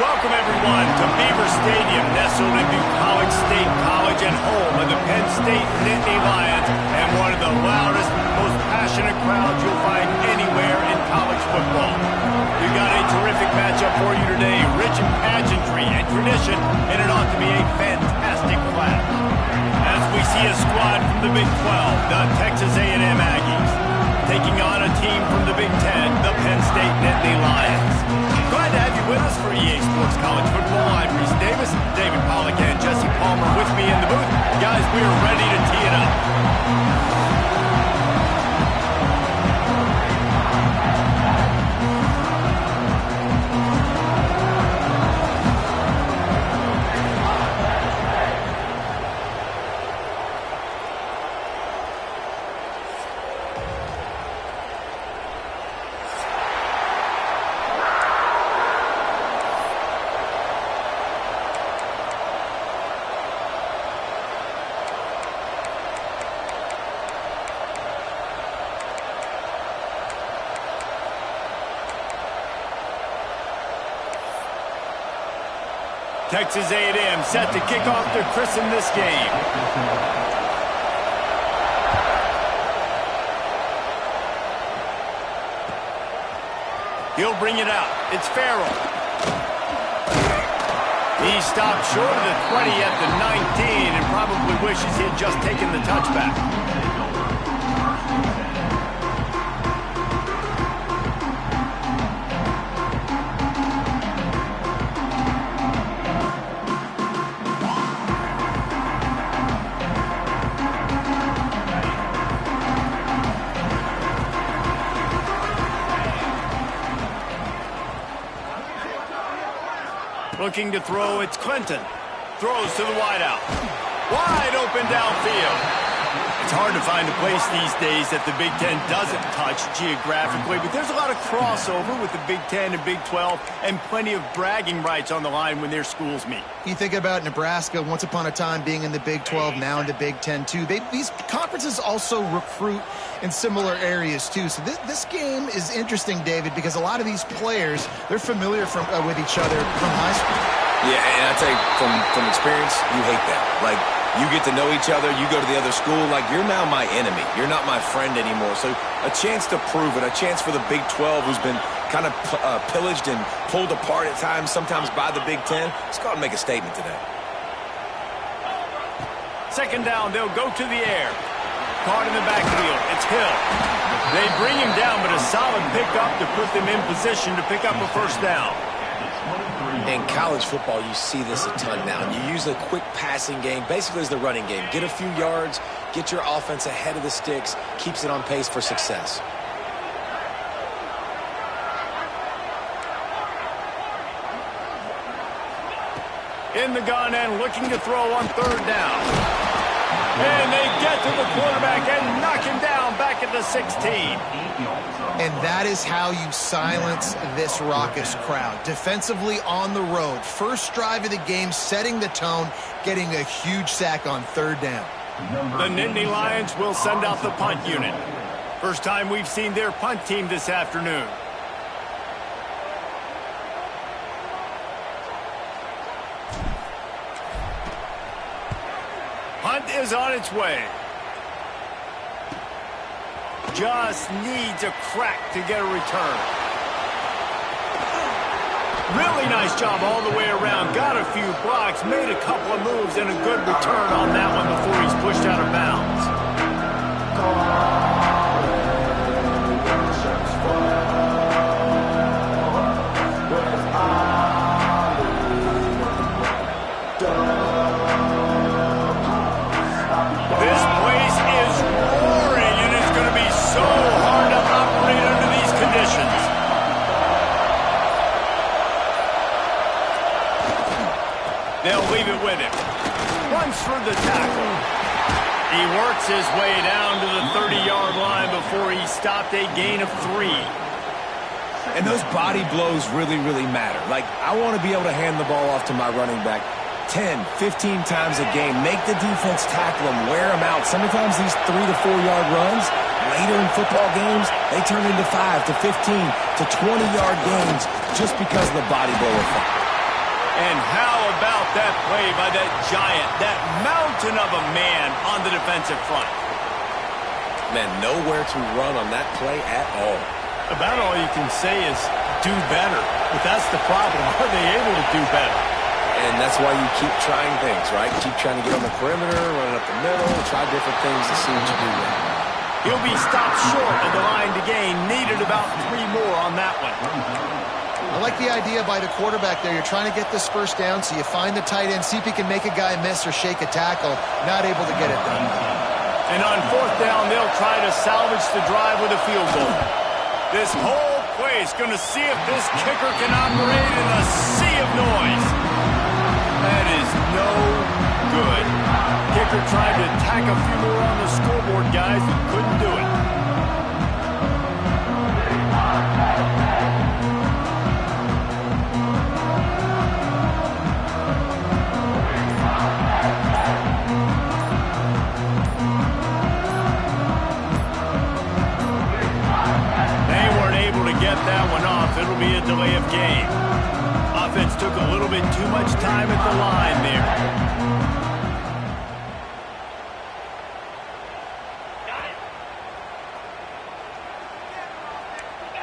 Welcome, everyone, to Beaver Stadium, nestled in College State College and home of the Penn State Nittany Lions, and one of the loudest, most passionate crowds you'll find anywhere in college football. We've got a terrific matchup for you today, rich in pageantry and tradition, and it ought to be a fantastic clash. As we see a squad from the Big 12, the Texas A&M Aggies, taking on a team from the Big 10, the Penn State Nittany Lions. Glad to have you with us for EA Sports College Football. I'm Reese Davis, David Pollack, and Jesse Palmer with me in the booth. Guys, we are ready to tee it up. Texas A&M set to kick off to christen this game. He'll bring it out. It's Farrell. He stopped short of the 20 at the 19 and probably wishes he had just taken the touchback. Looking to throw, it's Clinton. Throws to the wideout. Wide open downfield. It's hard to find a place these days that the Big Ten doesn't touch geographically, but there's a lot of crossover with the Big Ten and Big 12 and plenty of bragging rights on the line when their schools meet. You think about Nebraska once upon a time being in the Big 12, now in the Big 10 too. These conferences also recruit in similar areas too. So this game is interesting, David, because a lot of these players, they're familiar with each other from high school. Yeah, and I tell you, from experience, you hate that. Like, you get to know each other, you go to the other school, like, you're now my enemy. You're not my friend anymore. So a chance to prove it, a chance for the Big 12, who's been kind of pillaged and pulled apart at times, sometimes by the Big 10. Let's go out and make a statement today. Second down, they'll go to the air. Caught in the backfield, it's Hill. They bring him down, but a solid pickup to put them in position to pick up a first down. In college football, you see this a ton now. You use a quick passing game, basically as the running game. Get a few yards, get your offense ahead of the sticks, keeps it on pace for success. In the gun and looking to throw on third down. And they get to the quarterback and knock him down back at the 16. And that is how you silence this raucous crowd. Defensively on the road. First drive of the game, setting the tone, getting a huge sack on third down. The Nittany Lions will send out the punt unit. First time we've seen their punt team this afternoon. Punt is on its way. Just needs a crack to get a return. Really nice job all the way around. Got a few blocks, made a couple of moves, and a good return on that one before he's pushed out of bounds. This place is roaring, and it's going to be so hard to operate under these conditions. They'll leave it with him. Runs for the tackle. He works his way down to the 30-yard line before he stopped, a gain of 3. And those body blows really, really matter. Like, I want to be able to hand the ball off to my running back 10, 15 times a game. Make the defense tackle them, wear them out. Sometimes these 3 to 4 yard runs, later in football games, they turn into 5 to 15 to 20 yard gains just because of the body blow effect. And how about that play by that giant, that mountain of a man on the defensive front? Man, nowhere to run on that play at all. About all you can say is do better. But that's the problem. Are they able to do better? And that's why you keep trying things, right? Keep trying to get on the perimeter, running up the middle, try different things to see what you do there. He'll be stopped short of the line to gain. Needed about 3 more on that one. I like the idea by the quarterback there. You're trying to get this first down, so you find the tight end, see if he can make a guy miss or shake a tackle. Not able to get it done. And on 4th down, they'll try to salvage the drive with a field goal. This whole play is going to see if this kicker can operate in a sea of noise. That is no good. Kicker tried to tack a few more on the scoreboard, guys, and couldn't do it. Get that one off. It'll be a delay of game. Offense took a little bit too much time at the line there.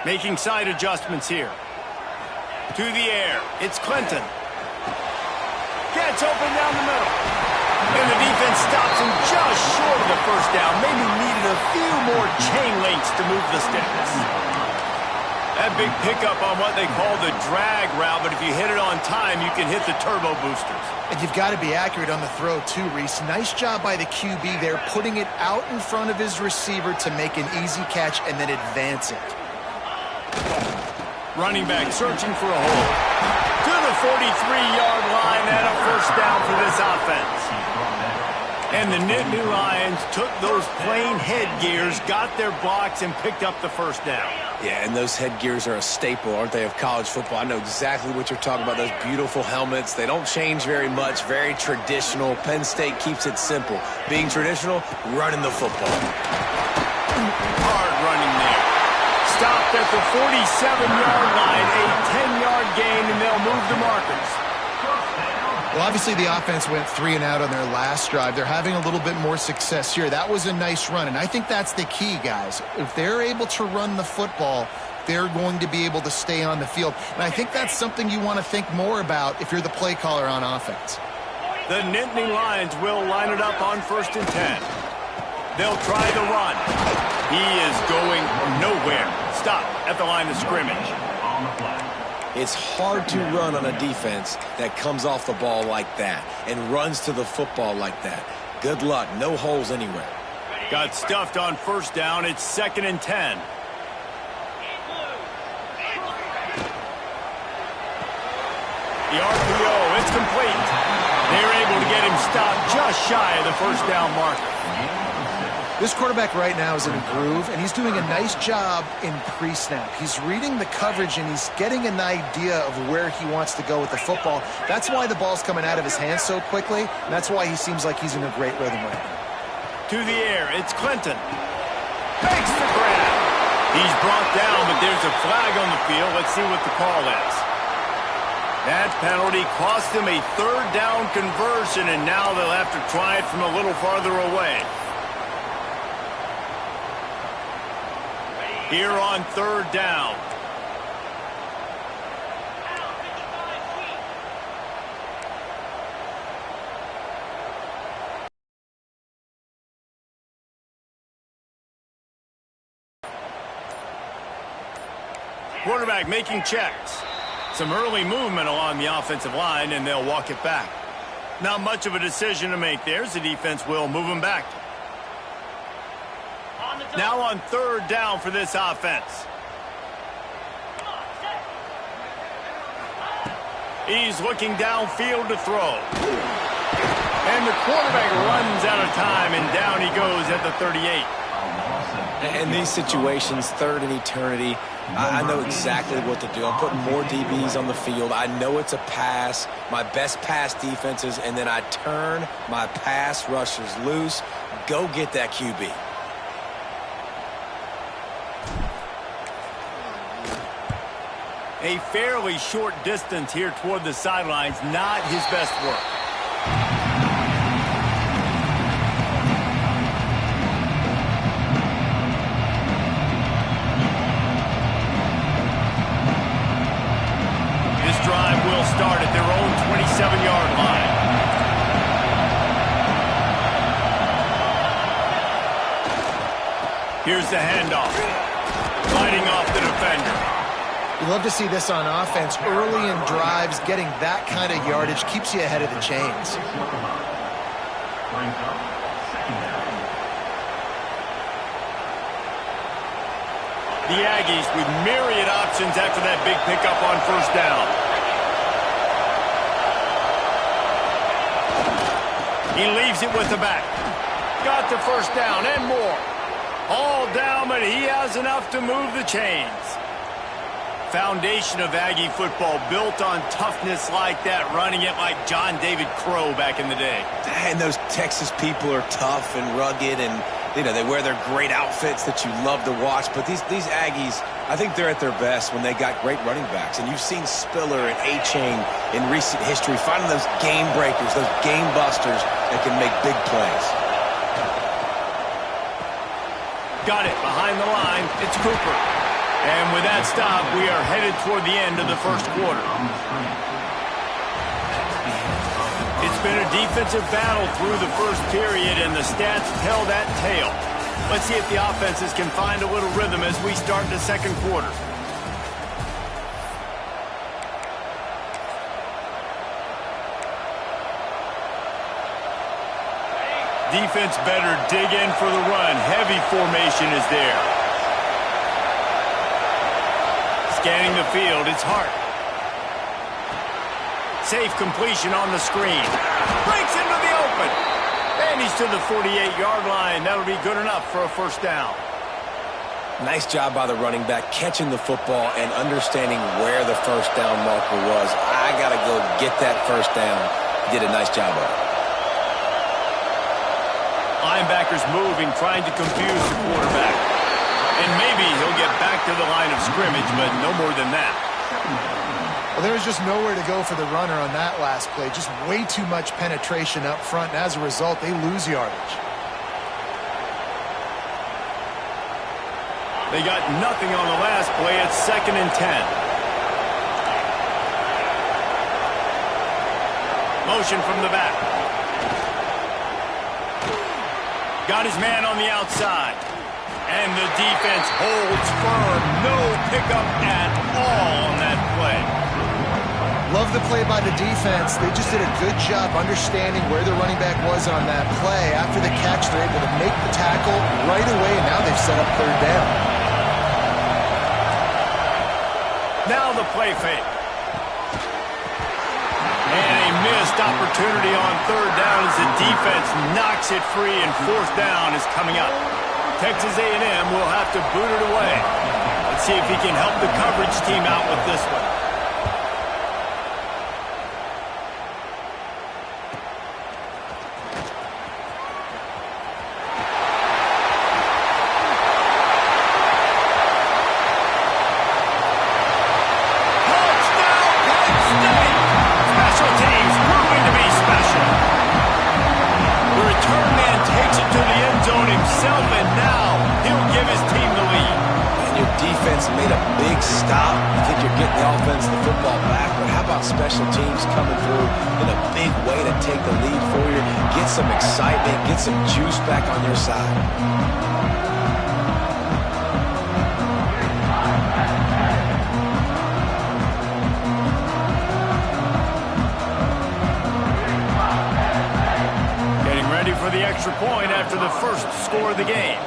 Making side adjustments here. To the air. It's Clinton. Gets open down the middle. And the defense stops him just short of the first down. Maybe needed a few more chain links to move the sticks. That big pickup on what they call the drag route, but if you hit it on time, you can hit the turbo boosters. And you've got to be accurate on the throw, too, Reese. Nice job by the QB there, putting it out in front of his receiver to make an easy catch and then advance it. Running back searching for a hole. To the 43-yard line and a first down for this offense. And the Nittany Lions took those plain headgears, got their blocks, and picked up the first down. Yeah, and those headgears are a staple, aren't they, of college football? I know exactly what you're talking about, those beautiful helmets. They don't change very much, very traditional. Penn State keeps it simple. Being traditional, running the football. Hard running there. Stopped at the 47-yard line, a 10-yard gain, and they'll move the markers. Well, obviously the offense went 3 and out on their last drive. They're having a little bit more success here. That was a nice run, and I think that's the key, guys. If they're able to run the football, they're going to be able to stay on the field. And I think that's something you want to think more about if you're the play caller on offense. The Nittany Lions will line it up on 1st and 10. They'll try the run. He is going nowhere. Stop at the line of scrimmage. It's hard to run on a defense that comes off the ball like that and runs to the football like that. Good luck. No holes anywhere. Got stuffed on 1st down. It's 2nd and 10. The RPO, it's complete. They're able to get him stopped just shy of the first down marker. This quarterback right now is in a groove, and he's doing a nice job in pre-snap. He's reading the coverage, and he's getting an idea of where he wants to go with the football. That's why the ball's coming out of his hands so quickly, and that's why he seems like he's in a great rhythm right now. To the air, it's Clinton. Makes the grab. He's brought down, but there's a flag on the field. Let's see what the call is. That penalty cost him a 3rd down conversion, and now they'll have to try it from a little farther away. Here on 3rd down. Quarterback making checks. Some early movement along the offensive line, and they'll walk it back. Not much of a decision to make there, as the defense will move him back. Now on 3rd down for this offense. He's looking downfield to throw. And the quarterback runs out of time, and down he goes at the 38. In these situations, 3rd and eternity, I know exactly what to do. I'm putting more DBs on the field. I know it's a pass, my best pass defenses, and then I turn my pass rushers loose. Go get that QB. A fairly short distance here toward the sidelines, not his best work. This drive will start at their own 27-yard line. Here's the handoff. Fighting off the defender. You love to see this on offense. Early in drives, getting that kind of yardage keeps you ahead of the chains. The Aggies with myriad options after that big pickup on first down. He leaves it with the back. Got the first down and more. All down, but he has enough to move the chains. Foundation of Aggie football built on toughness like that, running it like John David Crow back in the day. And those Texas people are tough and rugged, and you know they wear their great outfits that you love to watch. But these Aggies, I think they're at their best when they got great running backs. And you've seen Spiller and A-Chain in recent history finding those game breakers, those game busters that can make big plays. Got it behind the line. It's Cooper. And with that stop, we are headed toward the end of the first quarter. It's been a defensive battle through the first period, and the stats tell that tale. Let's see if the offenses can find a little rhythm as we start the second quarter. Defense better dig in for the run. Heavy formation is there. Scanning the field, it's Hart. Safe completion on the screen. Breaks into the open. And he's to the 48-yard line. That'll be good enough for a first down. Nice job by the running back catching the football and understanding where the first down marker was. I got to go get that first down. He did a nice job of it. Linebackers moving, trying to confuse the quarterback. And maybe he'll get back to the line of scrimmage, but no more than that. Well, there was just nowhere to go for the runner on that last play. Just way too much penetration up front, and as a result, they lose yardage. They got nothing on the last play. It's 2nd and 10. Motion from the back. Got his man on the outside. And the defense holds firm. No pickup at all on that play. Love the play by the defense. They just did a good job understanding where the running back was on that play. After the catch, they're able to make the tackle right away, and now they've set up third down. Now the play fake. And a missed opportunity on third down as the defense knocks it free, and fourth down is coming up. Texas A&M will have to boot it away. Let's see if he can help the coverage team out with this one. Made a big stop. I think you're getting the offense the football back, but how about special teams coming through in a big way to take the lead for you, get some excitement, get some juice back on your side. Getting ready for the extra point after the first score of the game.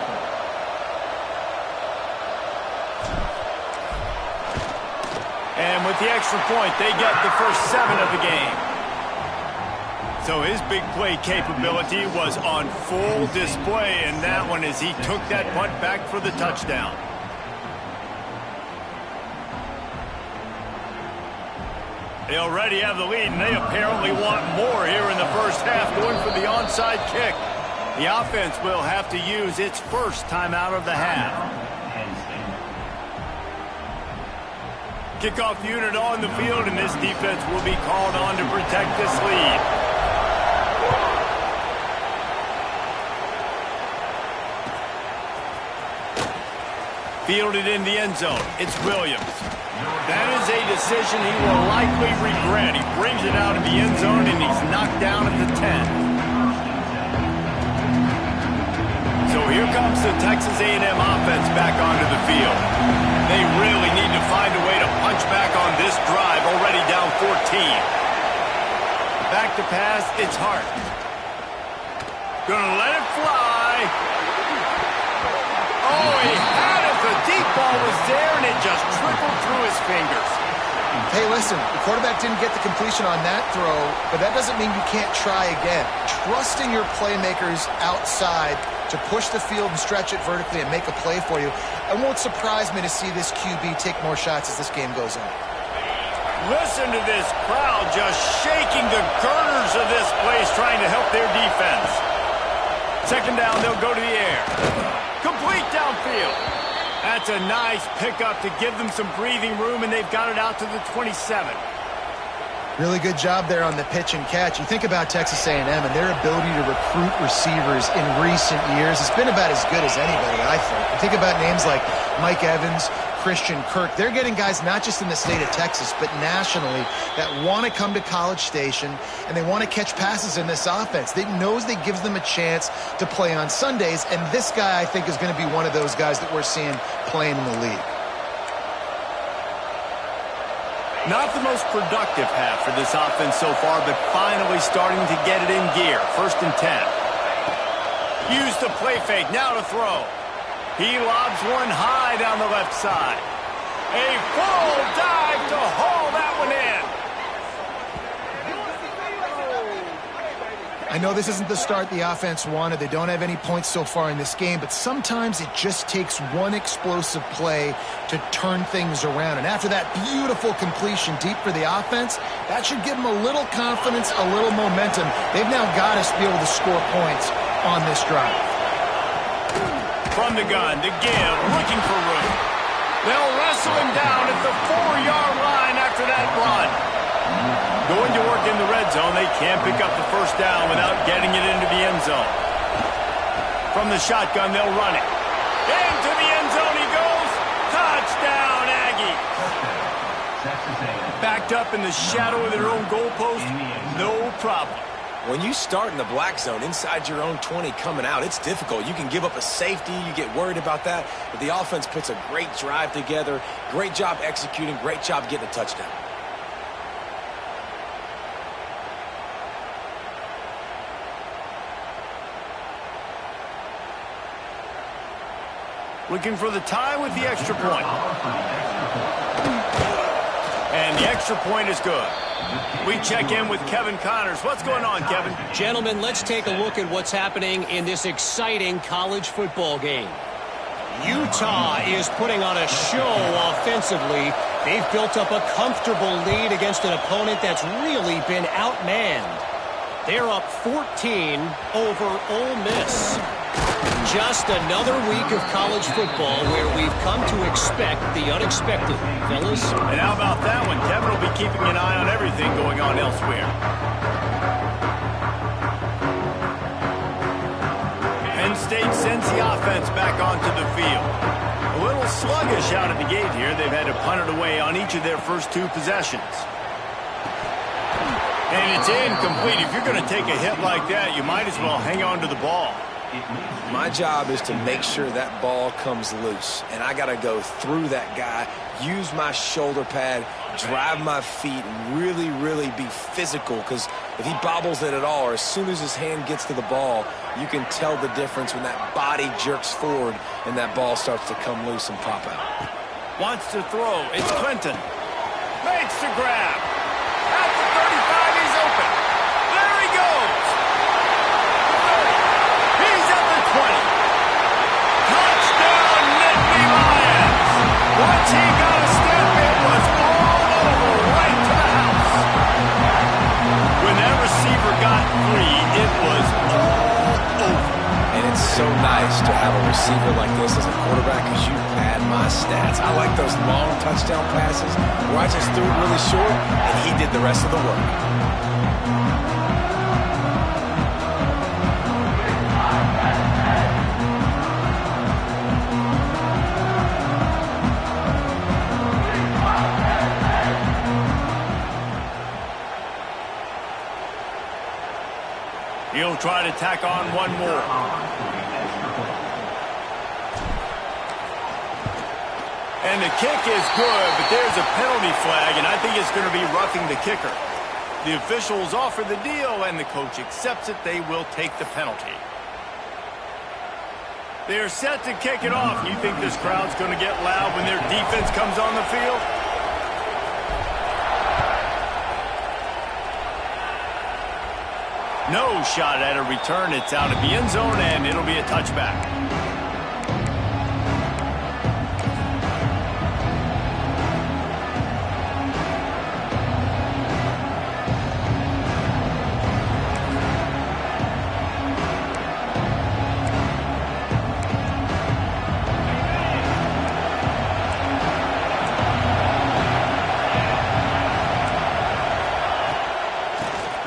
And with the extra point, they get the first 7 of the game. So his big play capability was on full display in that one as he took that punt back for the touchdown. They already have the lead, and they apparently want more here in the first half, going for the onside kick. The offense will have to use its first timeout of the half. Kickoff unit on the field, and this defense will be called on to protect this lead. Fielded in the end zone. It's Williams. That is a decision he will likely regret. He brings it out of the end zone, and he's knocked down at the 10. So here comes the Texas A&M offense back onto the field. They really need to find a way to punch back on this drive, already down 14. Back to pass, it's Hart. Gonna let it fly. Oh, he had it. The deep ball was there, and it just trickled through his fingers. Hey, listen, the quarterback didn't get the completion on that throw, but that doesn't mean you can't try again. Trusting your playmakers outside to push the field and stretch it vertically and make a play for you. It won't surprise me to see this QB take more shots as this game goes on. Listen to this crowd just shaking the girders of this place, trying to help their defense. Second down, they'll go to the air. Complete downfield. That's a nice pickup to give them some breathing room, and they've got it out to the 27. Really good job there on the pitch and catch. You think about Texas A&M and their ability to recruit receivers in recent years. It's been about as good as anybody, I think. You think about names like Mike Evans, Christian Kirk. They're getting guys not just in the state of Texas, but nationally that want to come to College Station, and they want to catch passes in this offense. They knows they gives them a chance to play on Sundays, and this guy, I think, is going to be one of those guys that we're seeing playing in the league. Not the most productive half for this offense so far, but finally starting to get it in gear. 1st and 10. Use the play fake, now to throw. He lobs one high down the left side. A full dive to haul that one in. I know this isn't the start the offense wanted. They don't have any points so far in this game, but sometimes it just takes one explosive play to turn things around. And after that beautiful completion deep for the offense, that should give them a little confidence, a little momentum. They've now got to be able to score points on this drive. From the gun, to give, looking for room. They'll wrestle him down at the 4-yard line after that run. Going to work in the red zone, they can't pick up the first down without getting it into the end zone. From the shotgun, they'll run it. Into the end zone he goes. Touchdown, Aggie. Backed up in the shadow of their own goalpost, no problem. When you start in the black zone inside your own 20 coming out, it's difficult. You can give up a safety. You get worried about that. But the offense puts a great drive together. Great job executing. Great job getting a touchdown. Looking for the tie with the extra point. And the extra point is good. We check in with Kevin Connors. What's going on, Kevin? Gentlemen, let's take a look at what's happening in this exciting college football game. Utah is putting on a show offensively. They've built up a comfortable lead against an opponent that's really been outmanned. They're up 14 over Ole Miss. Just another week of college football where we've come to expect the unexpected, fellas. And how about that one? Kevin will be keeping an eye on everything going on elsewhere. Penn State sends the offense back onto the field. A little sluggish out of the gate here. They've had to punt it away on each of their first 2 possessions. And it's incomplete. If you're going to take a hit like that, you might as well hang on to the ball. My job is to make sure that ball comes loose, and I got to go through that guy, use my shoulder pad, drive my feet, and really, really be physical, because if he bobbles it at all, or as soon as his hand gets to the ball, you can tell the difference when that body jerks forward and that ball starts to come loose and pop out. Wants to throw. It's Clinton. Makes the grab. At the 35, he's open. There he goes. 20. Touchdown, Nittany Lions. Once he got a step, it was all over, right to the house. When that receiver got free, it was all over. And it's so nice to have a receiver like this as a quarterback because you pad my stats. I like those long touchdown passes where I just threw it really short and he did the rest of the work. He'll try to tack on one more. And the kick is good, but there's a penalty flag, and I think it's going to be roughing the kicker. The officials offer the deal, and the coach accepts it. They will take the penalty. They're set to kick it off. You think this crowd's going to get loud when their defense comes on the field? No shot at a return. It's out of the end zone, and it'll be a touchback.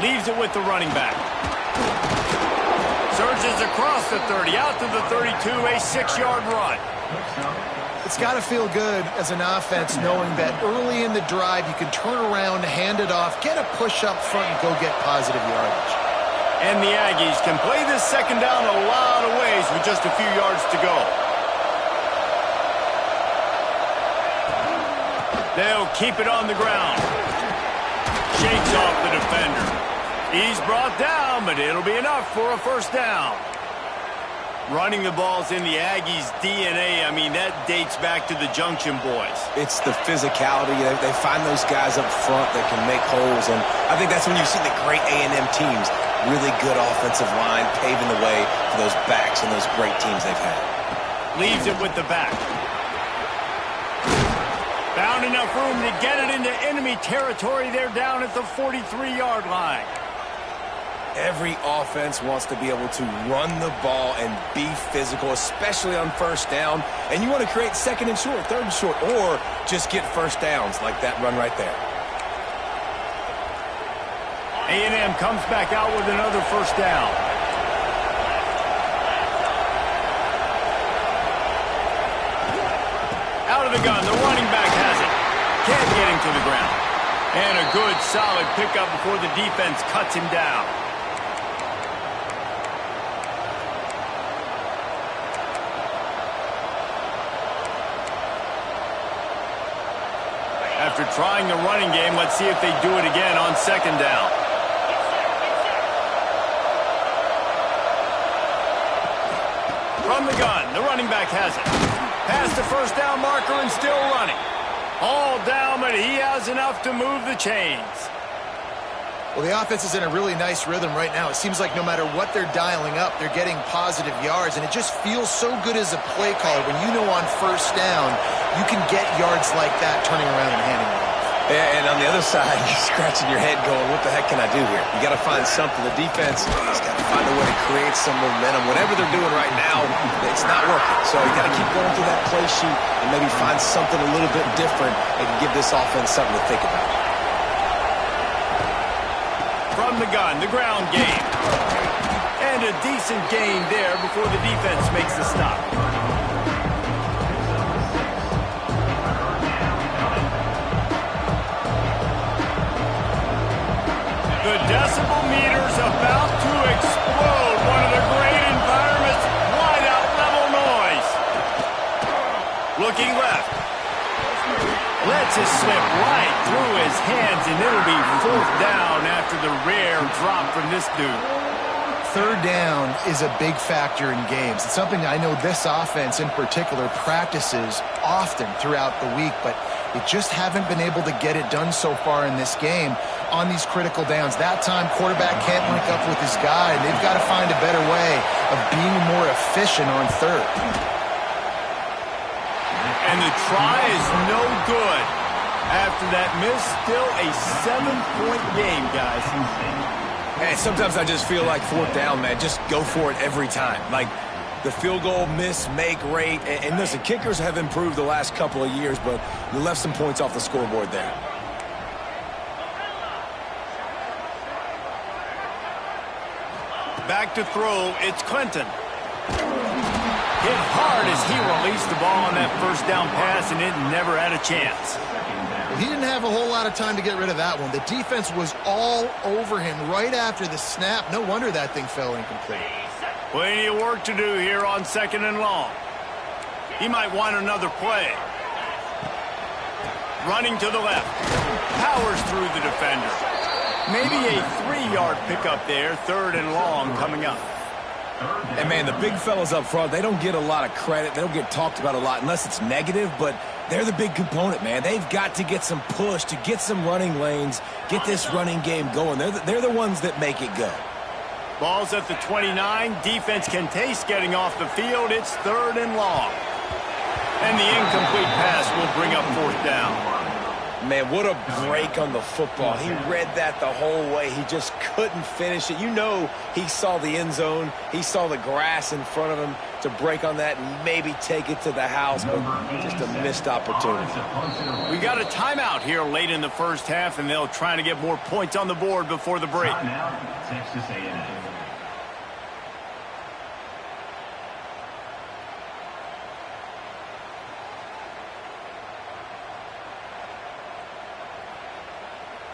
Leaves it with the running back. Surges across the 30, out to the 32, a 6-yard run. It's got to feel good as an offense knowing that early in the drive you can turn around, hand it off, get a push up front, and go get positive yardage. And the Aggies can play this second down a lot of ways with just a few yards to go. They'll keep it on the ground. Shakes off the defender. He's brought down, but it'll be enough for a first down. Running the ball's in the Aggies' DNA. I mean, that dates back to the Junction boys. It's the physicality. They find those guys up front that can make holes, and I think that's when you see the great A&M teams. Really good offensive line, paving the way for those backs and those great teams they've had. Leaves it with the back. Found enough room to get it into enemy territory. They're down at the 43-yard line. Every offense wants to be able to run the ball and be physical, especially on first down. And you want to create second and short, third and short, or just get first downs like that run right there. A&M comes back out with another first down. Out of the gun, the running back has it. Can't get him to the ground. And a good, solid pickup before the defense cuts him down. After trying the running game, let's see if they do it again on second down. From the gun, the running back has it. Past the first down marker and still running. All down, but he has enough to move the chains. Well, the offense is in a really nice rhythm right now. It seems like no matter what they're dialing up, they're getting positive yards, and it just feels so good as a play caller when you know on first down you can get yards like that turning around and handing it off. And on the other side, you're scratching your head going, what the heck can I do here? You got to find something. The defense has got to find a way to create some momentum. Whatever they're doing right now, it's not working. So you got to keep going through that play sheet and maybe find something a little bit different and give this offense something to think about. From the gun, the ground game. And a decent gain there before the defense makes the stop. The decibel meter's about to explode. One of the great environments, wide out level noise. Looking left. Lets it slip right through his hands, and it'll be fourth down after the rare drop from this dude. Third down is a big factor in games. It's something I know this offense in particular practices often throughout the week, but they just haven't been able to get it done so far in this game on these critical downs. That time, quarterback can't link up with his guy, and they've got to find a better way of being more efficient on third. And the try is no good. After that miss, still a 7-point game, guys. Hey, sometimes I just feel like fourth down, man. Just go for it every time. Like, the field goal miss-make rate. And listen, kickers have improved the last couple of years, but you left some points off the scoreboard there. Back to throw, it's Clinton. Hit hard as he released the ball on that first down pass, and it never had a chance. Well, he didn't have a whole lot of time to get rid of that one. The defense was all over him right after the snap. No wonder that thing fell incomplete. Plenty of work to do here on 2nd and long. He might want another play. Running to the left. Powers through the defender. Maybe a 3-yard pickup there. 3rd and long coming up. And, man, the big fellas up front, they don't get a lot of credit. They don't get talked about a lot unless it's negative, but they're the big component, man. They've got to get some push, to get some running lanes, get this running game going. They're the ones that make it go. Ball's at the 29. Defense can taste getting off the field. It's 3rd and long. And the incomplete pass will bring up 4th down. Man, what a break on the football. He read that the whole way. He just couldn't finish it. You know he saw the end zone. He saw the grass in front of him to break on that and maybe take it to the house, but just a missed opportunity. We got a timeout here late in the first half, and they'll try to get more points on the board before the break. Texas A&M.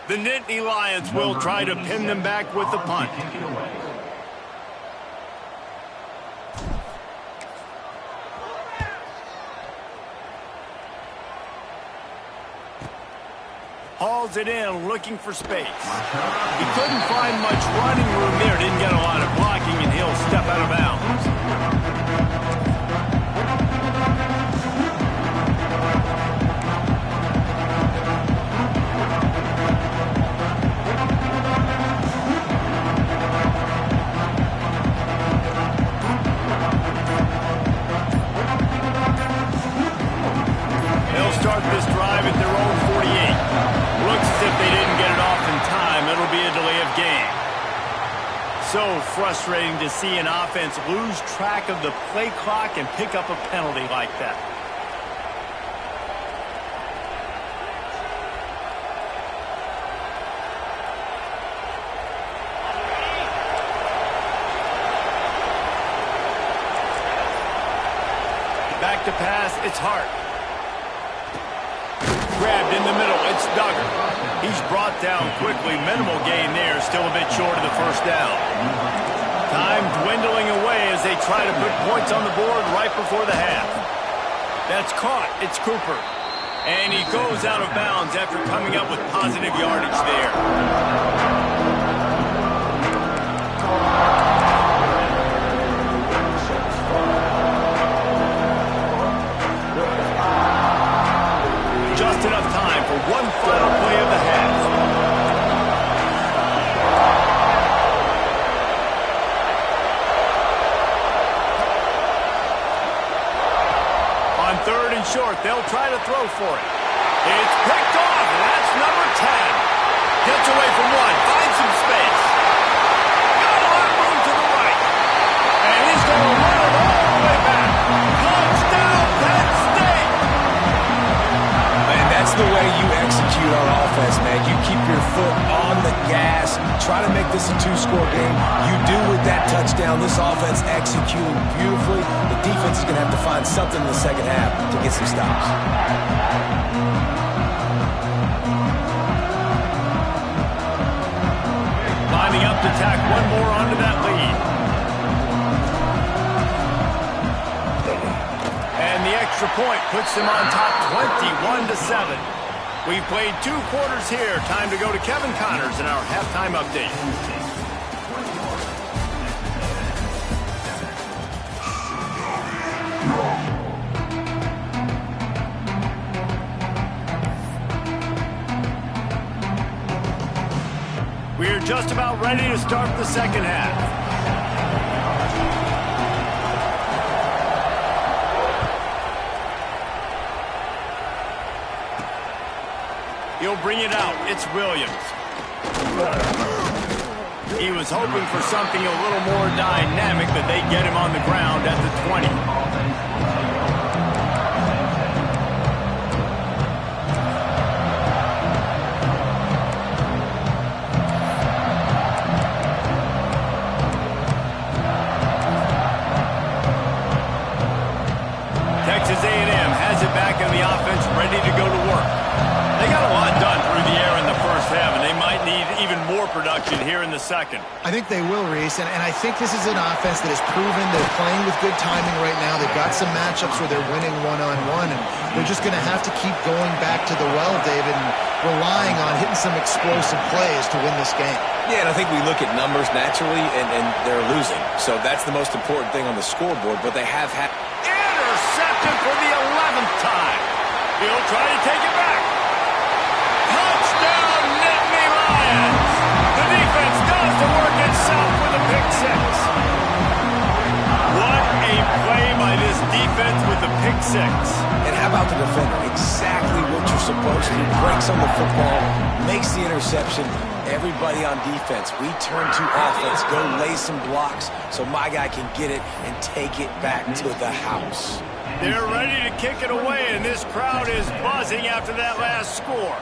The Nittany Lions will try to pin them back with the punt. Hauls it in, looking for space. He couldn't find much running room there. Didn't get a lot of blocking, and he'll step out of bounds. Start this drive at their own 48. Looks as if they didn't get it off in time. It'll be a delay of game. So frustrating to see an offense lose track of the play clock and pick up a penalty like that. Back to pass, it's Hart. Grabbed in the middle, it's Duggar. He's brought down quickly. Minimal gain there, still a bit short of the first down. Time dwindling away as they try to put points on the board right before the half. That's caught, it's Cooper. And he goes out of bounds after coming up with positive yardage there. Just enough time for one final play of the half. On 3rd and short, they'll try to throw for it. It's picked off, and that's number 10. Gets away from one, finds some space. Got a lot of room to the right. And he's going to run it all the way back. Touchdown, Penn State! That's the way you execute on offense, man. You keep your foot on the gas, try to make this a 2-score game. You do with that touchdown. This offense executing beautifully. The defense is going to have to find something in the second half to get some stops. Lining up to tack one more onto that lead. And the extra point puts them on top 21-7. We've played 2 quarters here. Time to go to Kevin Connors in our halftime update. We're just about ready to start the second half. He'll bring it out. It's Williams. He was hoping for something a little more dynamic, but they get him on the ground at the 20. Texas A&M has it back in the offense, ready to go to work. They got a lot done through the air in the first half, and they might need even more production here in the second. I think they will, Reese, and I think this is an offense that has proven they're playing with good timing right now. They've got some matchups where they're winning one-on-one, and they're just going to have to keep going back to the well, David, and relying on hitting some explosive plays to win this game. Yeah, and I think we look at numbers naturally, and they're losing. So that's the most important thing on the scoreboard, but they have had... Intercepted for the 11th time. He'll try to take it back. Touchdown, Nittany Lions. The defense does the work itself with a pick six. What a play by this defense with the pick six. And how about the defender? Exactly what you're supposed to do. Breaks on the football, makes the interception. Everybody on defense, we turn to offense. Go lay some blocks so my guy can get it and take it back to the house. They're ready to kick it away, and this crowd is buzzing after that last score.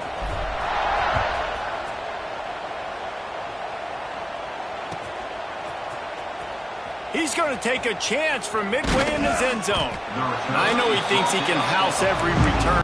He's going to take a chance from midway in his end zone. I know he thinks he can house every return.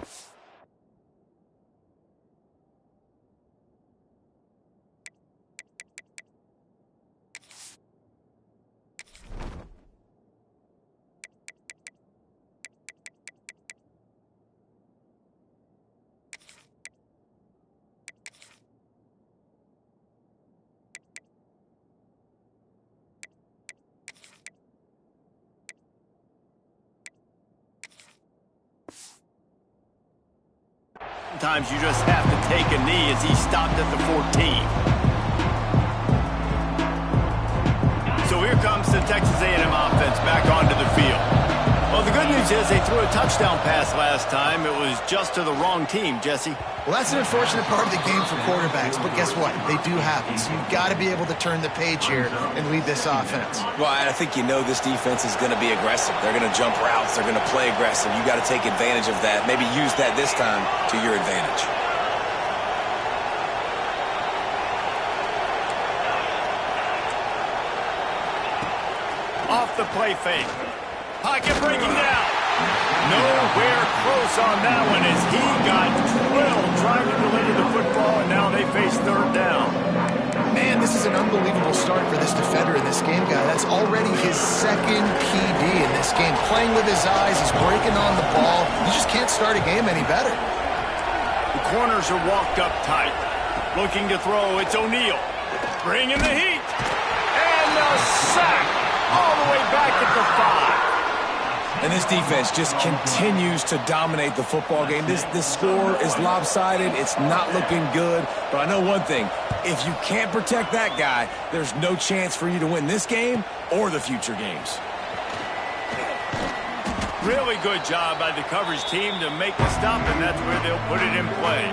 Sometimes you just have to take a knee as he stopped at the 14. So here comes the Texas A&M offense back onto the field. Well, the good news is they threw a touchdown pass last time. It was just to the wrong team, Jesse. Well, that's an unfortunate part of the game for quarterbacks, but guess what? They do happen. So you've got to be able to turn the page here and lead this offense. Well, I think you know this defense is going to be aggressive. They're going to jump routes. They're going to play aggressive. You got to take advantage of that. Maybe use that this time to your advantage. Off the play fake. Pocket breaking down. Nowhere close on that one as he got drilled trying to deliver the football, and now they face third down. Man, this is an unbelievable start for this defender in this game, guy. That's already his second PD in this game. Playing with his eyes, he's breaking on the ball. You just can't start a game any better. The corners are walked up tight. Looking to throw, it's O'Neal. Bringing the heat. And a sack all the way back at the 5. And this defense just continues to dominate the football game. This score is lopsided. It's not looking good. But I know one thing. If you can't protect that guy, there's no chance for you to win this game or the future games. Really good job by the coverage team to make the stop, and that's where they'll put it in play.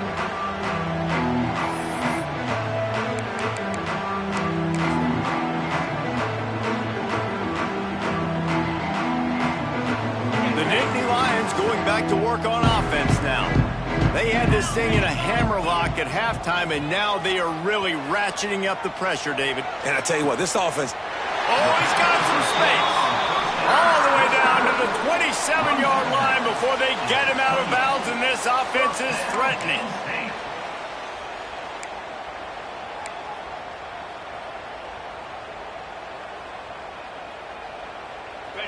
Going back to work on offense now. They had this thing in a hammerlock at halftime, and now they are really ratcheting up the pressure, David. And I tell you what, this offense... Oh, he's got some space. All the way down to the 27-yard line before they get him out of bounds, and this offense is threatening.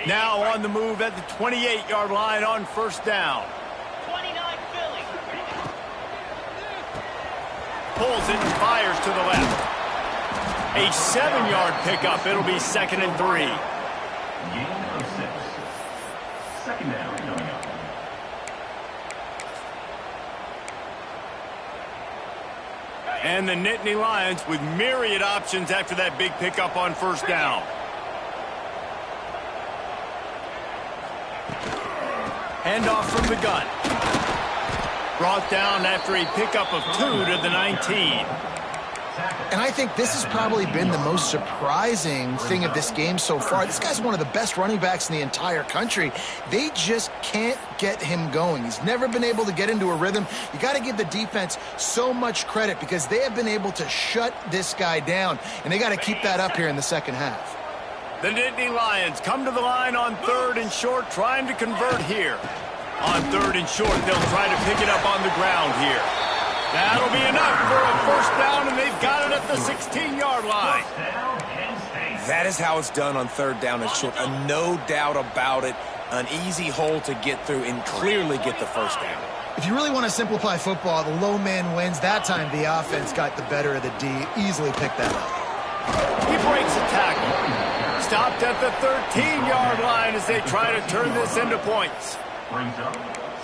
Now on the move at the 28-yard line on first down. 29 Philly. Pulls it and fires to the left. A 7-yard pickup. It'll be 2nd and 3. Gain of 6. Second down coming up. And the Nittany Lions with myriad options after that big pickup on first down. Handoff from the gun. Brought down after a pickup of 2 to the 19. And I think this has probably been the most surprising thing of this game so far. This guy's one of the best running backs in the entire country. They just can't get him going. He's never been able to get into a rhythm. You got to give the defense so much credit because they have been able to shut this guy down, and they got to keep that up here in the second half. The Nittany Lions come to the line on 3rd and short, trying to convert here. On 3rd and short, they'll try to pick it up on the ground here. That'll be enough for a first down, and they've got it at the 16-yard line. That is how it's done on 3rd down and short. No doubt about it. An easy hole to get through and clearly get the first down. If you really want to simplify football, the low man wins. That time the offense got the better of the D. Easily picked that up. He breaks a tackle. Stopped at the 13-yard line as they try to turn this into points.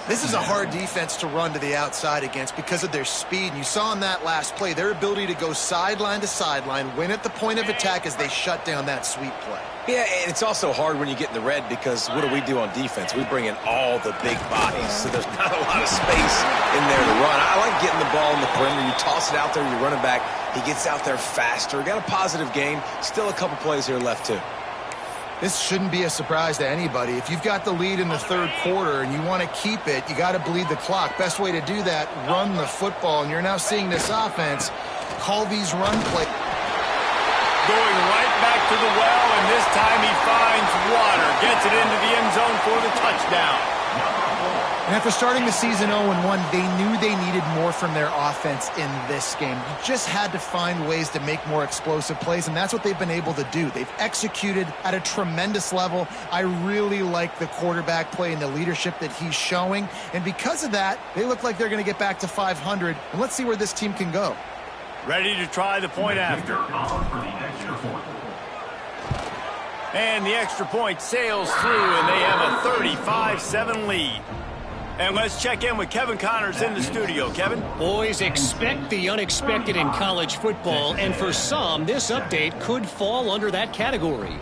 This is a hard defense to run to the outside against because of their speed. And you saw in that last play, their ability to go sideline to sideline, win at the point of attack as they shut down that sweep play. Yeah, and it's also hard when you get in the red because what do we do on defense? We bring in all the big bodies, so there's not a lot of space in there to run. I like getting the ball in the perimeter. You toss it out there, you're running back. He gets out there faster. Got a positive game. Still a couple plays here left, too. This shouldn't be a surprise to anybody. If you've got the lead in the 3rd quarter and you want to keep it, you got to bleed the clock. Best way to do that, run the football. And you're now seeing this offense call these run plays. Going right back to the well, and this time he finds water. Gets it into the end zone for the touchdown. And after starting the season 0-1, they knew they needed more from their offense in this game. You just had to find ways to make more explosive plays, and that's what they've been able to do. They've executed at a tremendous level. I really like the quarterback play and the leadership that he's showing. And because of that, they look like they're going to get back to 500. And let's see where this team can go. Ready to try the point after. And the extra point sails through, and they have a 35-7 lead. And let's check in with Kevin Connors in the studio. Kevin? Boys, expect the unexpected in college football, and for some, this update could fall under that category.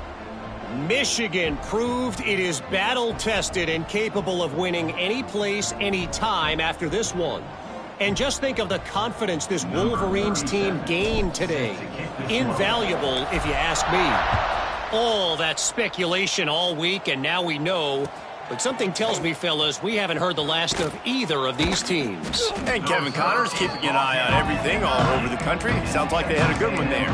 Michigan proved it is battle-tested and capable of winning any place, any time after this one. And just think of the confidence this Wolverines team gained today. Invaluable, if you ask me. All that speculation all week, and now we know. But something tells me, fellas, we haven't heard the last of either of these teams. And Kevin Connors keeping an eye on everything all over the country. Sounds like they had a good one there.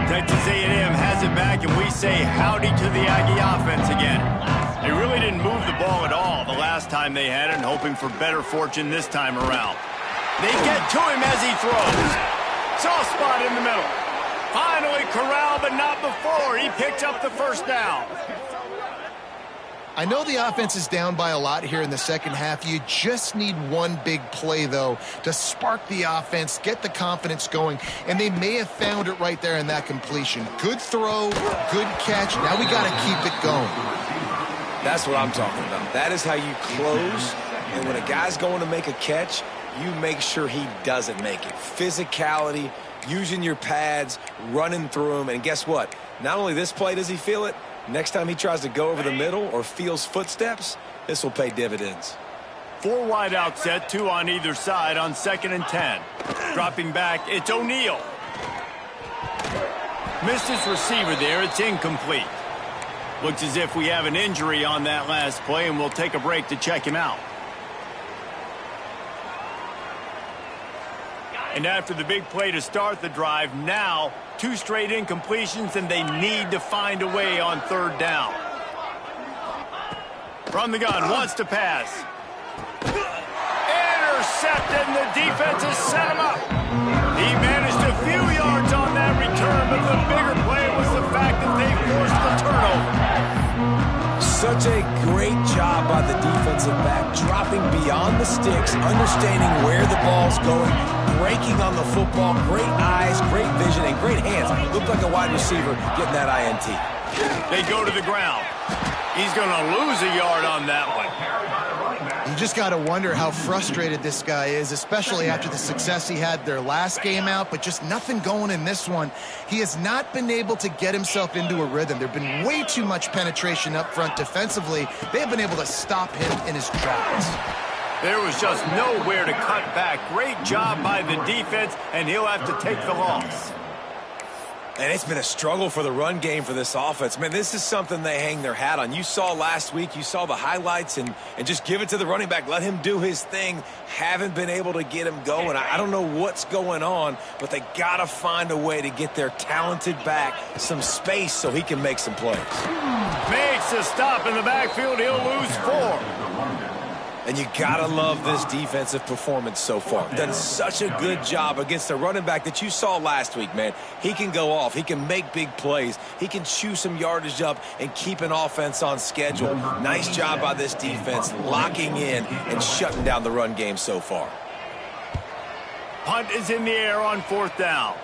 Texas A&M has it back, and we say howdy to the Aggie offense again. They really didn't move the ball at all the last time they had it, and hoping for better fortune this time around. They get to him as he throws. Soft spot in the middle. Finally corralled, but not before. He picks up the first down. I know the offense is down by a lot here in the second half. You just need one big play, though, to spark the offense, get the confidence going, and they may have found it right there in that completion. Good throw, good catch. Now we got to keep it going. That's what I'm talking about. That is how you close, and when a guy's going to make a catch, you make sure he doesn't make it. Physicality, using your pads, running through them, and guess what? Not only this play does he feel it, next time he tries to go over the middle or feels footsteps, this will pay dividends. 4 wide out set, 2 on either side on 2nd and 10. Dropping back, it's O'Neal. Missed his receiver there, it's incomplete. Looks as if we have an injury on that last play, and we'll take a break to check him out. And after the big play to start the drive, now 2 straight incompletions, and they need to find a way on 3rd down. From the gun, wants to pass. Intercepted, and the defense has set him up. He managed a few yards on that return, but the bigger play was the fact that they forced the turnover. Such a great job by the defensive back, dropping beyond the sticks, understanding where the ball's going, breaking on the football, great eyes, great vision, and great hands. Looked like a wide receiver getting that INT. They go to the ground. He's going to lose a yard on that one. You just got to wonder how frustrated this guy is, especially after the success he had their last game out, but just nothing going in this one. He has not been able to get himself into a rhythm. There have been way too much penetration up front defensively. They have been able to stop him in his tracks. There was just nowhere to cut back. Great job by the defense, and he'll have to take the loss. And it's been a struggle for the run game for this offense. Man, this is something they hang their hat on. You saw last week, you saw the highlights, and just give it to the running back. Let him do his thing. Haven't been able to get him going. I don't know what's going on, but they got to find a way to get their talented back some space so he can make some plays. Makes a stop in the backfield. He'll lose 4. And you gotta love this defensive performance so far. Done such a good job against the running back that you saw last week, man. He can go off. He can make big plays. He can chew some yardage up and keep an offense on schedule. Nice job by this defense locking in and shutting down the run game so far. Punt is in the air on 4th down.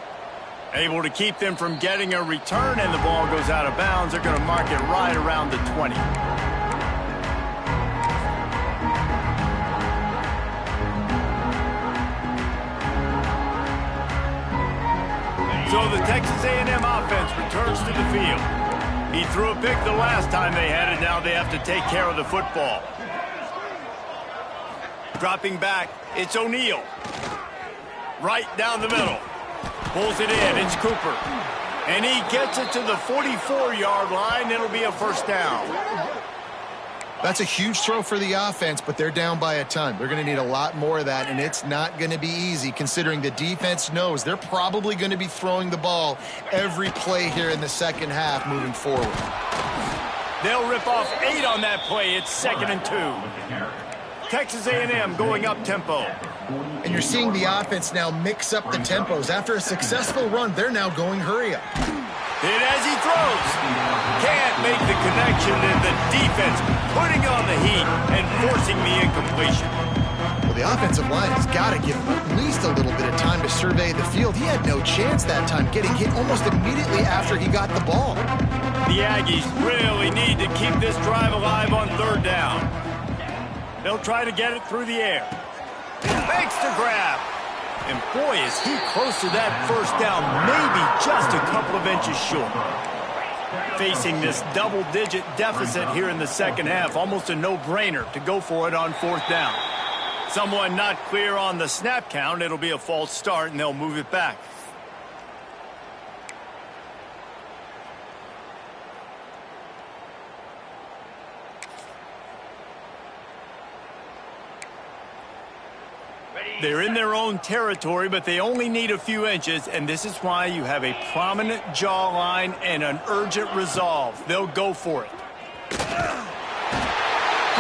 Able to keep them from getting a return, and the ball goes out of bounds. They're going to mark it right around the 20. So the Texas A&M offense returns to the field. He threw a pick the last time they had it. Now they have to take care of the football. Dropping back, it's O'Neal. Right down the middle. Pulls it in, it's Cooper. And he gets it to the 44-yard line. It'll be a first down. That's a huge throw for the offense, but they're down by a ton. They're going to need a lot more of that, and it's not going to be easy considering the defense knows they're probably going to be throwing the ball every play here in the second half moving forward. They'll rip off 8 on that play. It's 2nd and 2. Texas A&M going up tempo. And you're seeing the offense now mix up the tempos. After a successful run, they're now going hurry up. Hit as he throws. Can't make the connection, and the defense putting on the heat and forcing the incompletion. Well, the offensive line has got to give him at least a little bit of time to survey the field. He had no chance that time, getting hit almost immediately after he got the ball. The Aggies really need to keep this drive alive on 3rd down. They'll try to get it through the air. Makes the grab. And boy, is he close to that first down, maybe just a couple of inches short. Facing this double-digit deficit here in the second half, almost a no-brainer to go for it on 4th down. Someone not clear on the snap count. It'll be a false start, and they'll move it back. They're in their own territory, but they only need a few inches, and this is why you have a prominent jawline and an urgent resolve. They'll go for it.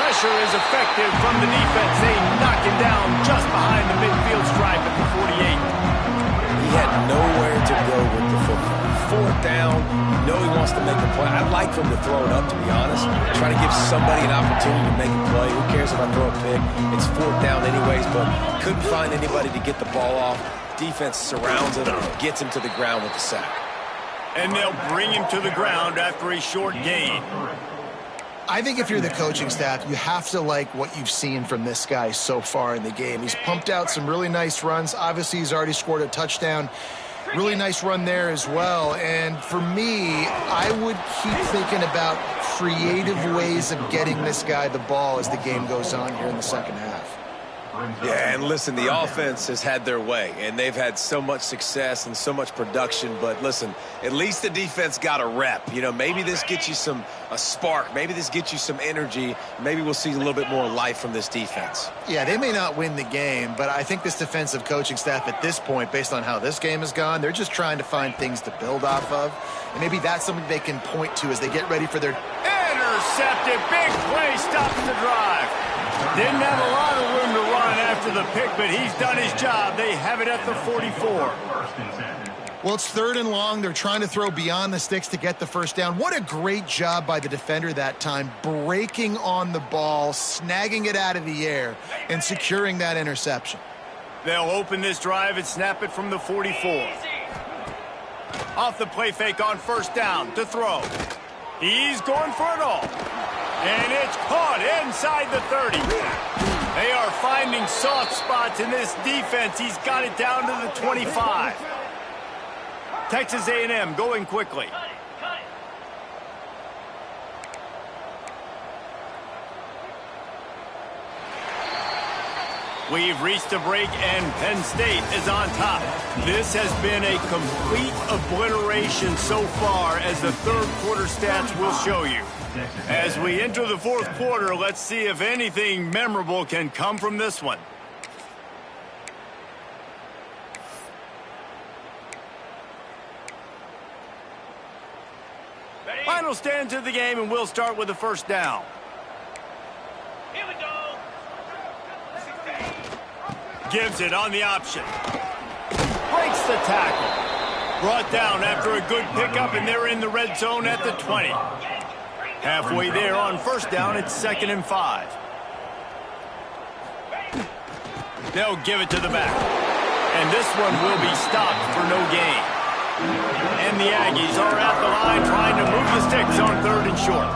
Pressure is effective from the defense. They knock him down just behind the midfield stripe at the 48. He had nowhere to go with the football. 4th down, you know he wants to make a play. I'd like for him to throw it up, to be honest. Try to give somebody an opportunity to make a play. Who cares if I throw a pick? It's 4th down anyways, but couldn't find anybody to get the ball off. Defense surrounds him and gets him to the ground with the sack. And they'll bring him to the ground after a short gain. I think if you're the coaching staff, you have to like what you've seen from this guy so far in the game. He's pumped out some really nice runs. Obviously, he's already scored a touchdown. Really nice run there as well. And for me, I would keep thinking about creative ways of getting this guy the ball as the game goes on here in the second half. Yeah, and listen, the offense has had their way, and they've had so much success and so much production. But listen, at least the defense got a rep. You know, maybe this gets you a spark. Maybe this gets you some energy. Maybe we'll see a little bit more life from this defense. Yeah, they may not win the game, but I think this defensive coaching staff at this point, based on how this game has gone, they're just trying to find things to build off of. And maybe that's something they can point to as they get ready for their... Intercepted. Big play stops the drive. Didn't have a lot of room to run after the pick, but he's done his job. They have it at the 44. Well, it's 3rd and long. They're trying to throw beyond the sticks to get the first down. What a great job by the defender that time, breaking on the ball, snagging it out of the air, and securing that interception. They'll open this drive and snap it from the 44. Off the play fake on 1st down to throw. He's going for it all. And it's caught inside the 30. They are finding soft spots in this defense. He's got it down to the 25. Texas A&M going quickly. We've reached a break, and Penn State is on top. This has been a complete obliteration so far, as the third quarter stats will show you. As we enter the fourth quarter, let's see if anything memorable can come from this one. Final stands of the game, and we'll start with the first down. Here we go. Gives it on the option. Breaks the tackle. Brought down after a good pickup, and they're in the red zone at the 20. Halfway there on first down, it's 2nd and 5. They'll give it to the back. And this one will be stopped for no gain. And the Aggies are at the line trying to move the sticks on 3rd and short.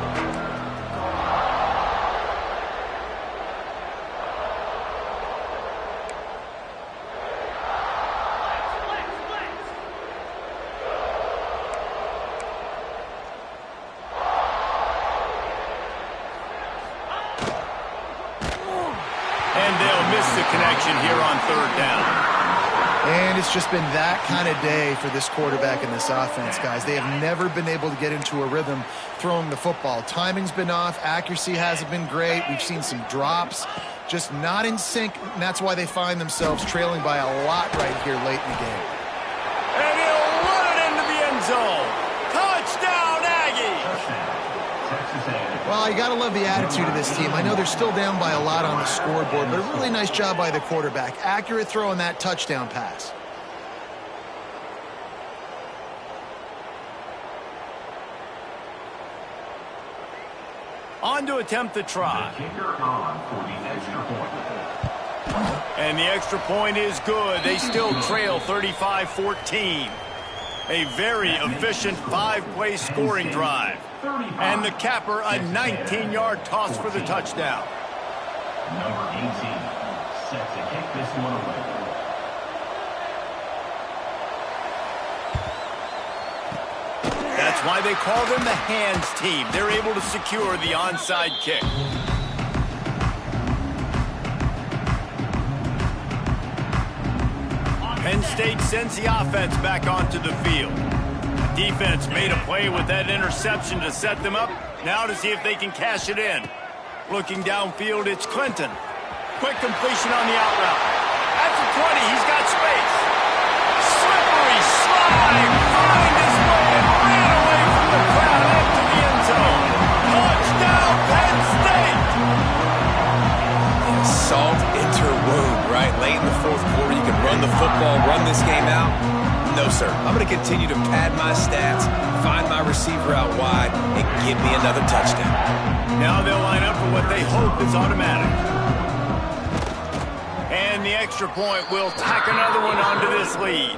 And they'll miss the connection here on 3rd down. And it's just been that kind of day for this quarterback and this offense, guys. They have never been able to get into a rhythm throwing the football. Timing's been off. Accuracy hasn't been great. We've seen some drops, just not in sync, and that's why they find themselves trailing by a lot right here late in the game. And he'll run it into the end zone. Touchdown, Aggies! Well, you got to love the attitude of this team. I know they're still down by a lot on the scoreboard, but a really nice job by the quarterback. Accurate throw on that touchdown pass. On to attempt the try. And the extra point is good. They still trail 35-14. A very efficient 5-play scoring drive. And the capper, a 19-yard toss for the touchdown. Number 18, set to kick this one away. That's why they call them the hands team. They're able to secure the onside kick. Penn State sends the offense back onto the field. The defense made a play with that interception to set them up. Now to see if they can cash it in. Looking downfield, it's Clinton. Quick completion on the out route. At the 20, he's got space. Slippery slide. Find his way and ran away from the crowd into the end zone. Touchdown, Penn State! Salt into wound, right? Late in the fourth quarter, you can run the football, run this game out. No, sir. I'm going to continue to pad my stats, find my receiver out wide, and give me another touchdown. Now they'll line up for what they hope is automatic. And the extra point will tack another one onto this lead.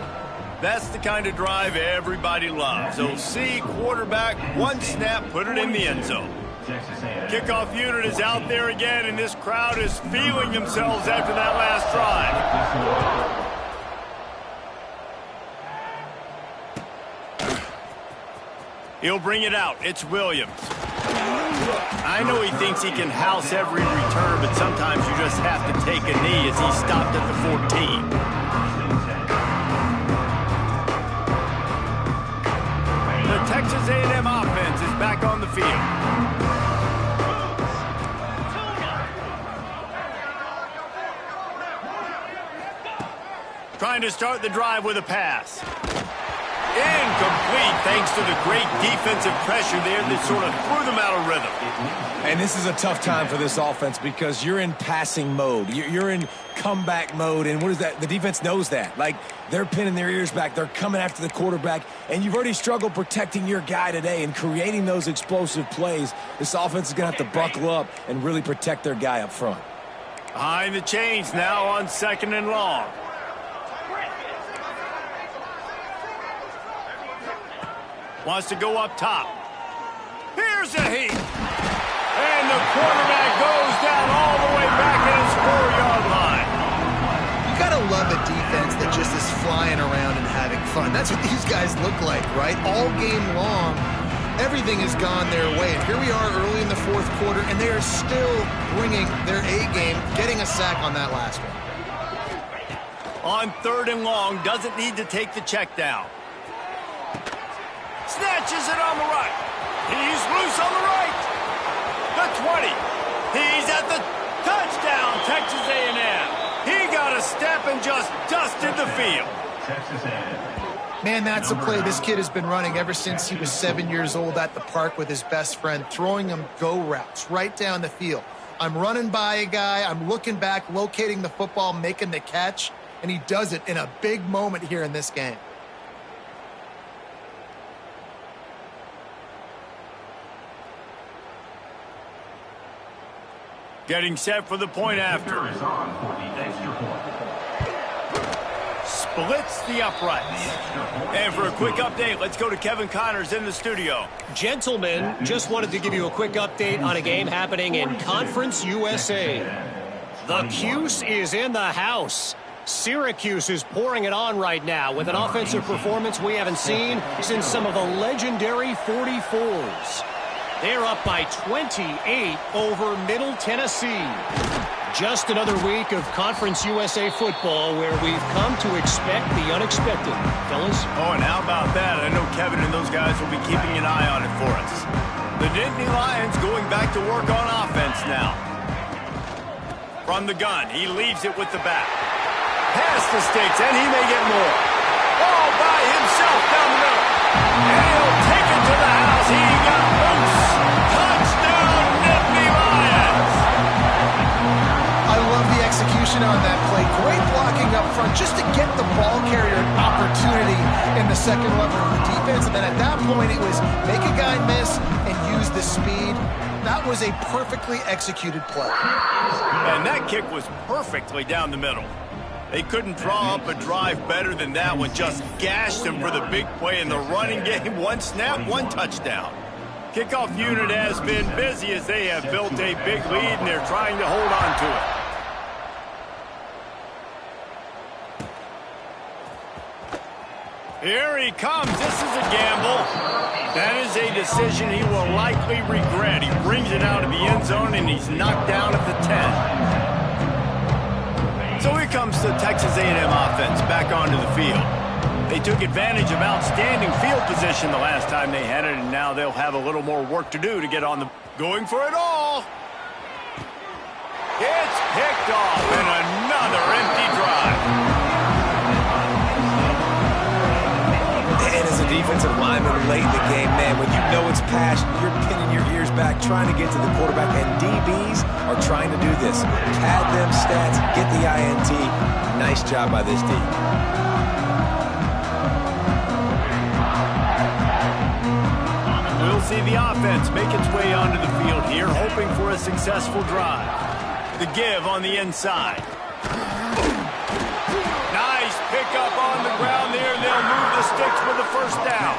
That's the kind of drive everybody loves. OC, quarterback, one snap, put it in the end zone. Kickoff unit is out there again, and this crowd is feeling themselves after that last drive. He'll bring it out. It's Williams. I know he thinks he can house every return, but sometimes you just have to take a knee as he stopped at the 14. The Texas A&M offense is back on the field. Trying to start the drive with a pass. Incomplete, thanks to the great defensive pressure there that sort of threw them out of rhythm. And this is a tough time for this offense because you're in passing mode. You're in comeback mode, and what is that? The defense knows that. Like, they're pinning their ears back. They're coming after the quarterback, and you've already struggled protecting your guy today and creating those explosive plays. This offense is going to have to buckle up and really protect their guy up front. Behind the chains now on 2nd and long. Wants to go up top. Here's a heat. And the quarterback goes down all the way back at his 4-yard line. You gotta love a defense that just is flying around and having fun. That's what these guys look like, right? All game long, everything has gone their way. And here we are early in the fourth quarter, and they are still bringing their A game, getting a sack on that last one. On 3rd and long, doesn't need to take the check down. Snatches it on the right. He's loose on the right. The 20. He's at the touchdown, Texas A&M. He got a step and just dusted the field. Texas A&M. Man, that's a play this kid has been running ever since he was 7 years old at the park with his best friend, throwing him go routes right down the field. I'm running by a guy, I'm looking back, locating the football, making the catch, and he does it in a big moment here in this game. Getting set for the point after. Is on for the extra point. Splits the uprights. And for a quick update, let's go to Kevin Connors in the studio. Gentlemen, just wanted to give you a quick update on a game happening in Conference USA. The Cuse is in the house. Syracuse is pouring it on right now with an offensive performance we haven't seen since some of the legendary 44s. They're up by 28 over Middle Tennessee. Just another week of Conference USA football where we've come to expect the unexpected. Fellas? Oh, and how about that? I know Kevin and those guys will be keeping an eye on it for us. The Nittany Lions going back to work on offense now. From the gun, he leaves it with the back. Past the sticks, and he may get more. All by himself down the middle. And he'll take it to the house. He got loose. Touchdown, Nittany Lions. I love the execution on that play. Great blocking up front just to get the ball carrier an opportunity in the second level of the defense. And then at that point, it was make a guy miss and use the speed. That was a perfectly executed play. And that kick was perfectly down the middle. They couldn't draw up a drive better than that one. Just gashed them for the big play in the running game. One snap, one touchdown. Kickoff unit has been busy as they have built a big lead, and they're trying to hold on to it. Here he comes. This is a gamble. That is a decision he will likely regret. He brings it out of the end zone, and he's knocked down at the 10. So here comes the Texas A&M offense back onto the field. They took advantage of outstanding field position the last time they had it, and now they'll have a little more work to do to get on the... Going for it all. It's picked off, and another empty drive. And as a defensive lineman late in the game, man, when you know it's passion, you're pinning your ears back, trying to get to the quarterback, and DBs are trying to do this. Pad them stats, get the INT. Nice job by this D. We'll see the offense make its way onto the field here, hoping for a successful drive. The give on the inside. Nice pickup on the ground there. They'll move the sticks for the first down.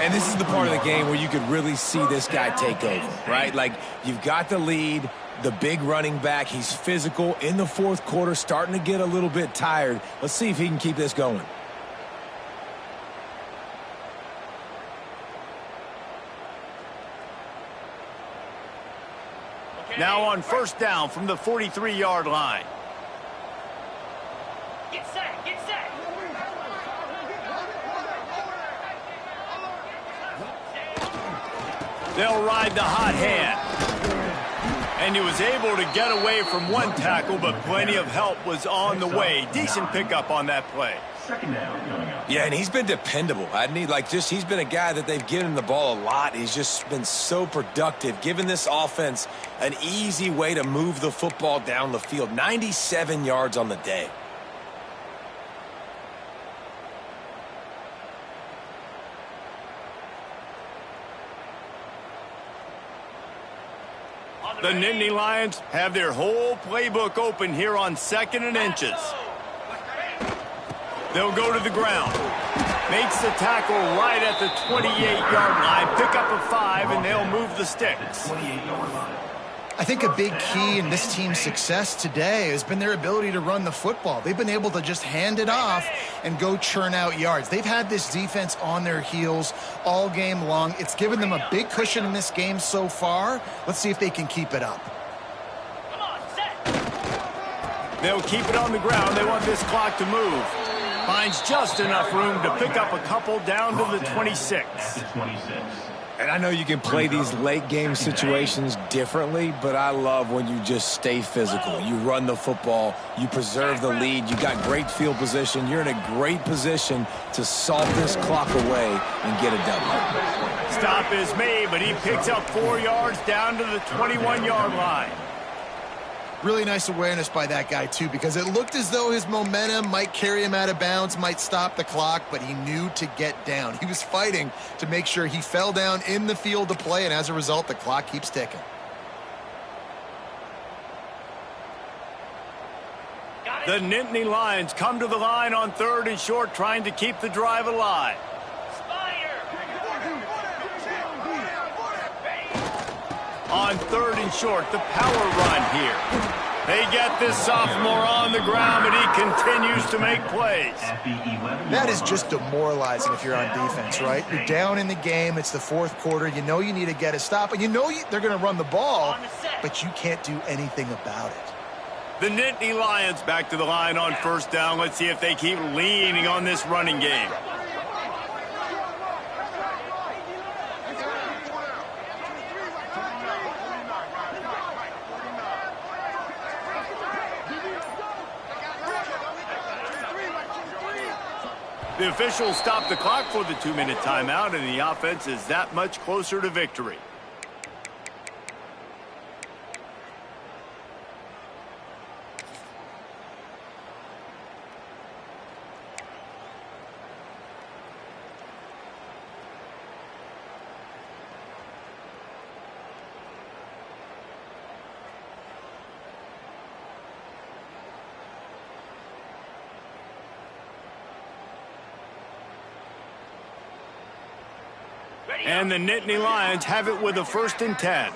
And this is the part of the game where you could really see this guy take over, right? Like, you've got the lead, the big running back. He's physical in the fourth quarter, starting to get a little bit tired. Let's see if he can keep this going. Now on first down from the 43-yard line. Get set, get set. They'll ride the hot hand. And he was able to get away from one tackle, but plenty of help was on the way. Decent pickup on that play. Second down coming up. Yeah, and he's been dependable, hadn't he? Like, just he's been a guy that they've given him the ball a lot. He's just been so productive, giving this offense an easy way to move the football down the field. 97 yards on the day. The Nittany Lions have their whole playbook open here on 2nd and inches. They'll go to the ground. Makes the tackle right at the 28-yard line. Pick up a 5, and they'll move the sticks. 28-yard line. I think a big key in this team's success today has been their ability to run the football. They've been able to just hand it off and go churn out yards. They've had this defense on their heels all game long. It's given them a big cushion in this game so far. Let's see if they can keep it up. Come on, set. They'll keep it on the ground. They want this clock to move. Finds just enough room to pick up a couple down to the 26. At the 26. And I know you can play these late game situations differently, but I love when you just stay physical. You run the football, you preserve the lead, you got great field position, you're in a great position to salt this clock away and get a W. Stop is made, but he picks up 4 yards down to the 21-yard line. Really nice awareness by that guy, too, because it looked as though his momentum might carry him out of bounds, might stop the clock, but he knew to get down. He was fighting to make sure he fell down in the field to play, and as a result, the clock keeps ticking. The Nittany Lions come to the line on 3rd and short, trying to keep the drive alive. On 3rd and short, the power run here. They get this sophomore on the ground, but he continues to make plays. That is just demoralizing if you're on defense, right? You're down in the game. It's the 4th quarter. You know you need to get a stop, and you know they're going to run the ball, but you can't do anything about it. The Nittany Lions back to the line on 1st down. Let's see if they keep leaning on this running game. The officials stop the clock for the 2-minute timeout, and the offense is that much closer to victory. And the Nittany Lions have it with a 1st and 10.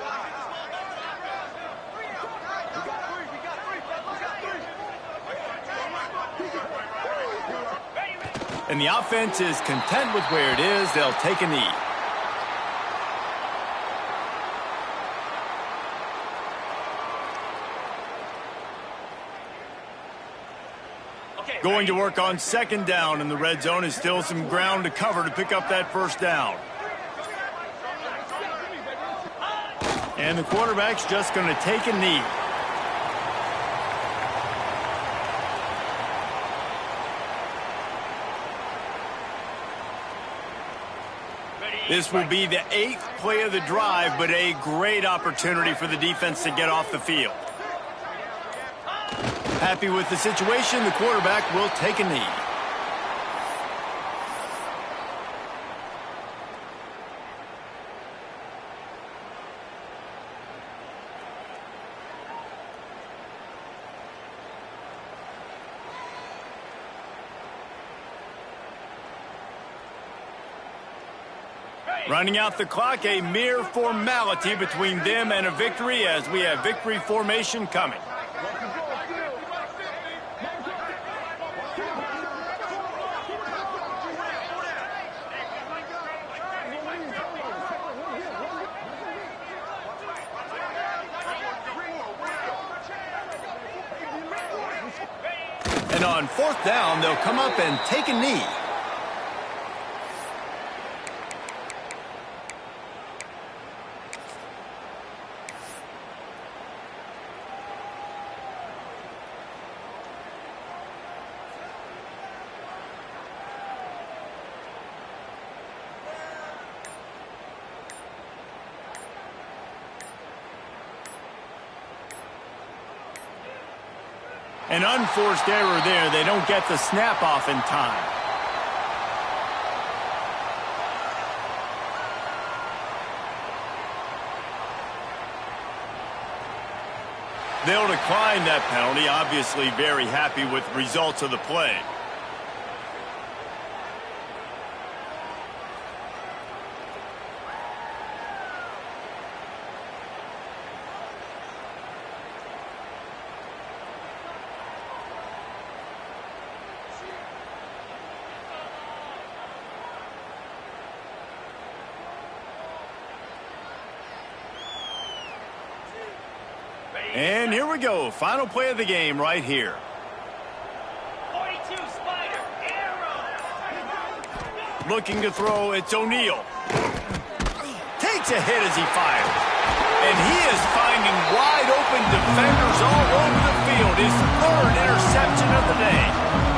And the offense is content with where it is. They'll take a knee. Going to work on 2nd down, and the red zone is still some ground to cover to pick up that 1st down. And the quarterback's just going to take a knee. This will be the 8th play of the drive, but a great opportunity for the defense to get off the field. Happy with the situation, the quarterback will take a knee. Running out the clock, a mere formality between them and a victory as we have victory formation coming. And on 4th down, they'll come up and take a knee. An unforced error there. They don't get the snap off in time. They'll decline that penalty, obviously very happy with the results of the play. And here we go. Final play of the game right here. 42 Spider, arrow. Looking to throw, it's O'Neal. Takes a hit as he fires. And he is finding wide open defenders all over the field. His third interception of the day.